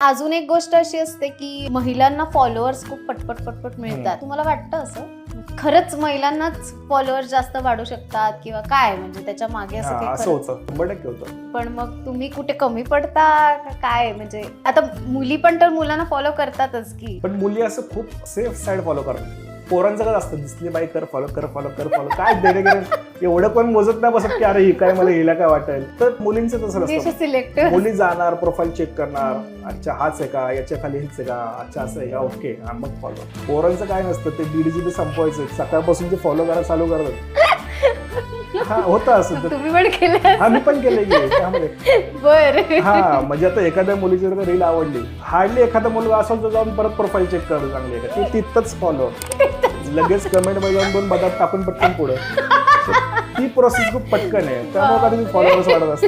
अजून एक गोष्ट अशी असते की महिलांना फॉलोअर्स खूप पटपट पटपट मिळतात. तुम्हाला वाटतं असं खरंच महिलांनाच फॉलोअर्स जास्त वाढू शकतात किंवा काय, म्हणजे त्याच्या मागे असं काही असं होतं 100% होतं. पण मग तुम्ही कुठे कमी पडता का काय? म्हणजे आता मुली पण तर मुलांना फॉलो करतातच की. पण मुली असं खूप सेफ साईड फॉलो करतात. पोरांचं काय असतं, दिसली बाई कर फॉलो कर फॉलो कर फॉलो, काय देणे गेले एवढं पण मोजत नाही बसत की अरे ही काय मला हिला काय वाटेल. तर मुलींचं तसं नसतं. सिलेक्टिव्ह मुली जाणार, प्रोफाईल चेक करणार, अच्छा हाच आहे का, याच्या खाली हेच आहे का, अच्छा असं आहे का, ओके हा मग फॉलो. पोरांचं काय नसतं, ते 1.5 GB संपवायचं, सकाळपासून ते फॉलो करायला चालू करतात. हा होतं असं. तुम्ही पण केलं? हा मी पण केलंय की त्यामध्ये. बरं. हा म्हणजे आता एखाद्या मुलीची जर रील आवडली, हार्डली एखादा मुलगा असेल तर जाऊन परत प्रोफाईल चेक करतो चांगली आहे का, तिथंच फॉलो, लगेच कमेंट मध्ये जाऊन 2 बदात टाकून पटकन पुढे. ती प्रोसेस खूप पटकन आहे, त्यामुळे कधी फॉलोअर्स वाढत असते.